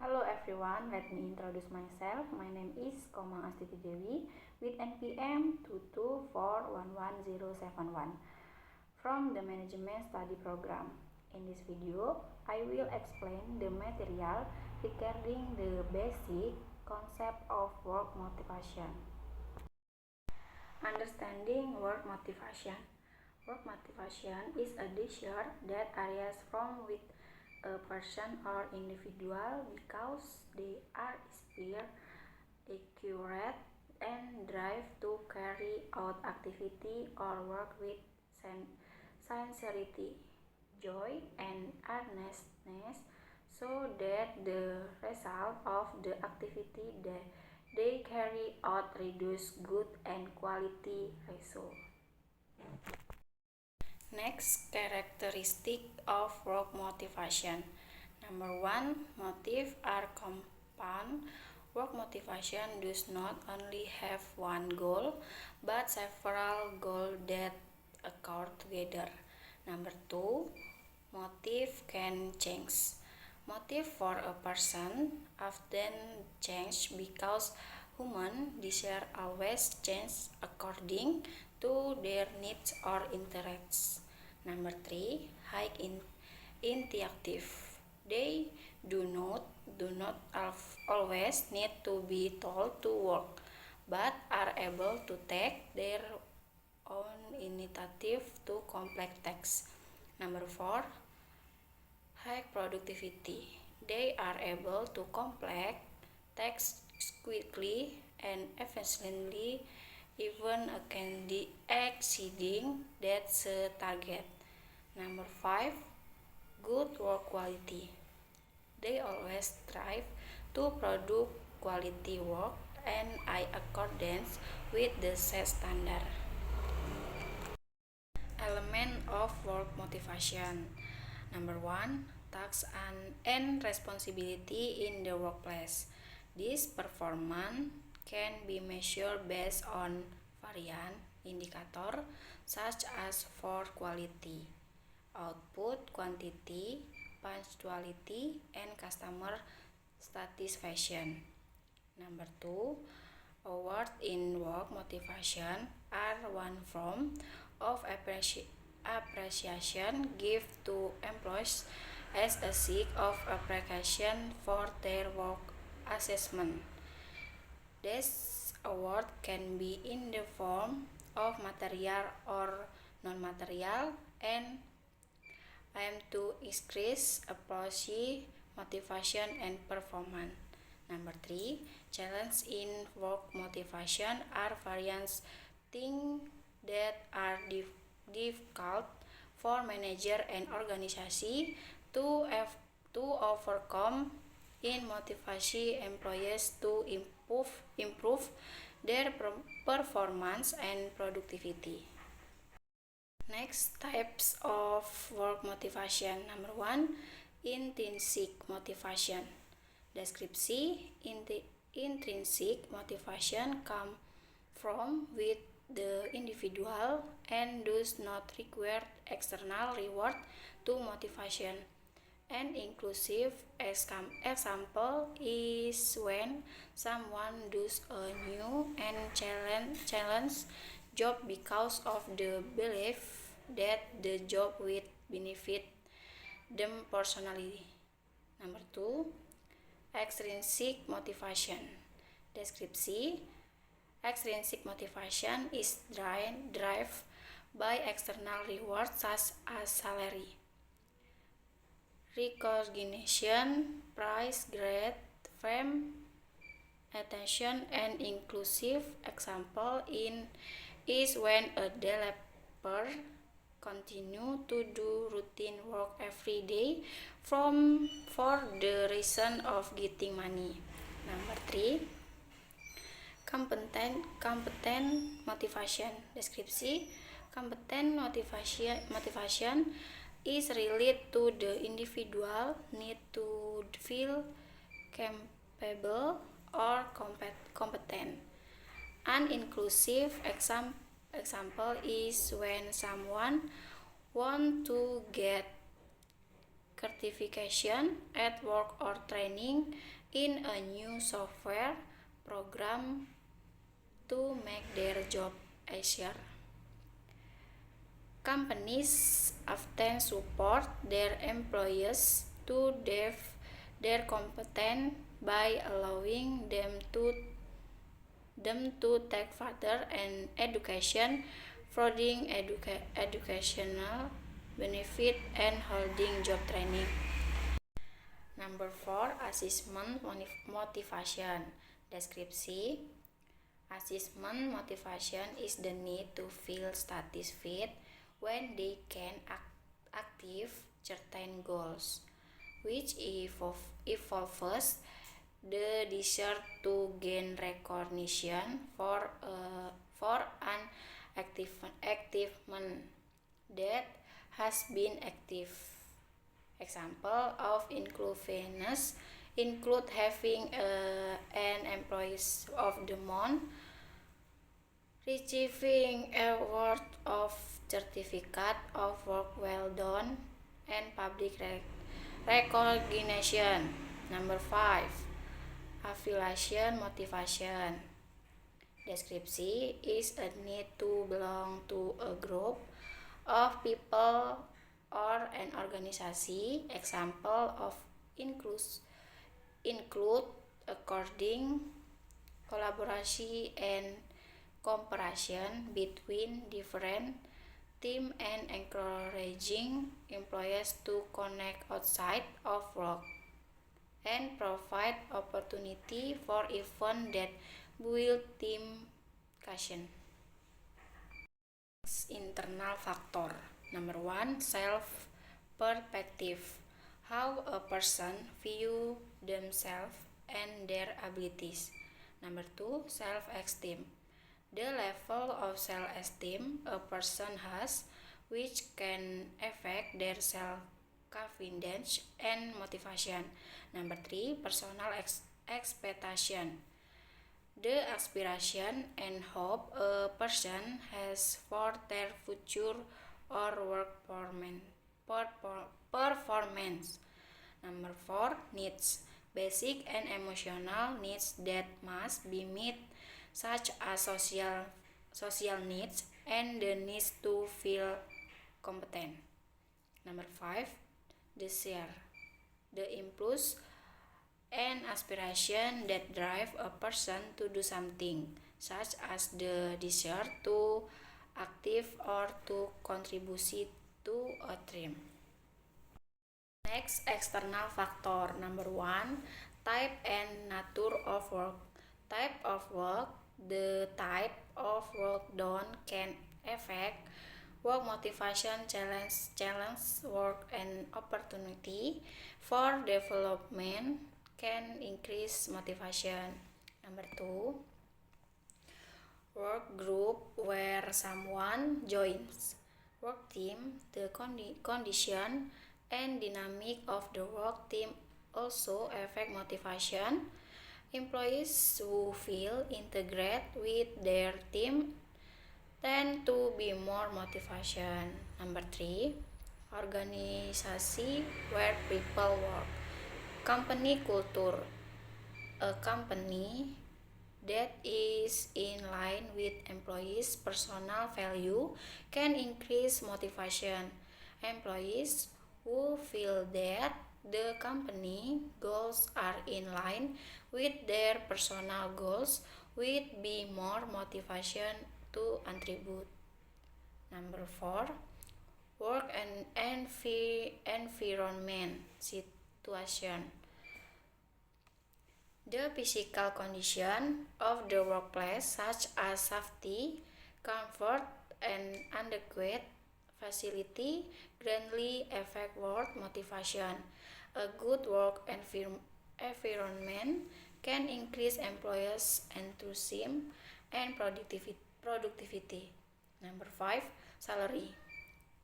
Hello everyone, let me introduce myself. My name is Komang Astiti Dewi with NPM 224111071 from the Management Study Program. In this video, I will explain the material regarding the basic concept of work motivation. Understanding work motivation. Work motivation is a desire that arises from with a person or individual because they are inspired, accurate, and drive to carry out activity or work with sincerity, joy, and earnestness so that the result of the activity that they carry out reduce good and quality result. Next, characteristic of work motivation. Number 1, motive are compound. Work motivation does not only have one goal, but several goals that occur together. Number 2, motive can change. Motive for a person often change because human desire always change according to their needs or interests. Number 3, high initiative. They do not always need to be told to work, but are able to take their own initiative to complete tasks. Number 4, high productivity. They are able to complete tasks quickly and efficiently, even exceeding that target. Number 5, good work quality. They always strive to produce quality work and in accordance with the set standard. Element of work motivation. Number 1, tasks and responsibility in the workplace. This performance can be measured based on various indicators such as for quality, output, quantity, punctuality, and customer satisfaction. Number 2, awards in work motivation are one form of appreciation given to employees as a sign of appreciation for their work assessment. This award can be in the form of material or non-material and aim to increase appreciation, motivation, and performance. Number 3, challenge in work motivation are various things that are difficult for manager and organization to overcome in motivation employees to improve their performance and productivity. Next, types of work motivation. Number 1, intrinsic motivation. Deskripsi intrinsic motivation come from with the individual and does not require external reward to motivation. An inclusive example is when someone does a new and challenge job because of the belief that the job will benefit them personally. Number 2, extrinsic motivation. Deskripsi extrinsic motivation is driven by external rewards such as salary, recognition, prize, grade, fame, attention, and inclusive example is when a developer continue to do routine work every day for the reason of getting money. Number 3, competent motivation. Deskripsi competent motivation is related to the individual need to feel capable or competent. An inclusive example is when someone want to get certification at work or training in a new software program to make their job easier. Companies often support their employees to develop their competence by allowing them to take further and education, providing educational benefit and holding job training. Number 4, assessment motivation. Deskripsi. Assessment motivation is the need to feel satisfied when they can achieve certain goals, which involves the desire to gain recognition for an achievement that has been active. Example of inclusiveness include having an Employee of the Month, receiving award of certificate of work well done, and public recognition. Number 5, affiliation motivation. Deskripsi is a need to belong to a group of people or an organization. Example of include according collaboration and cooperation between different teams and encouraging employees to connect outside of work and provide opportunity for events that build team cohesion. Internal factor. Number 1, self perspective. How a person view themselves and their abilities. Number 2, self-esteem. The level of self-esteem a person has, which can affect their self-confidence and motivation. Number 3, personal expectation. The aspiration and hope a person has for their future or work performance. Number 4, needs. Basic and emotional needs that must be met, such as social needs and the needs to feel competent. Number 5, desire. The impulse and aspiration that drive a person to do something, such as the desire to active or to contribute to a team. Next, external factor. Number 1, type and nature of work. Type of work. The type of work done can affect work motivation, challenge, work and opportunity for development can increase motivation. Number 2, work group where someone joins. Work team, the condition and dynamic of the work team also affect motivation. Employees who feel integrated with their team tend to be more motivation. Number 3, organization where people work. Company culture. A company that is in line with employees' personal value can increase motivation. Employees who feel that the company goals are in line with their personal goals will be more motivation to contribute. Number 4, work and environment situation. The physical condition of the workplace, such as safety, comfort, and adequate facility, greatly affect work motivation. A good work environment can increase employees' enthusiasm and productivity. Number 5, salary.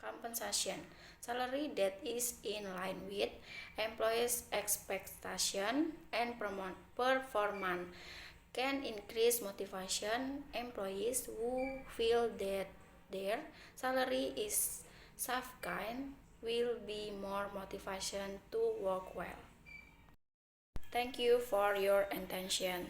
Compensation. Salary that is in line with employees' expectation and performance can increase motivation. Employees who feel that their salary is sufficient will be more motivation to work well. Thank you for your attention.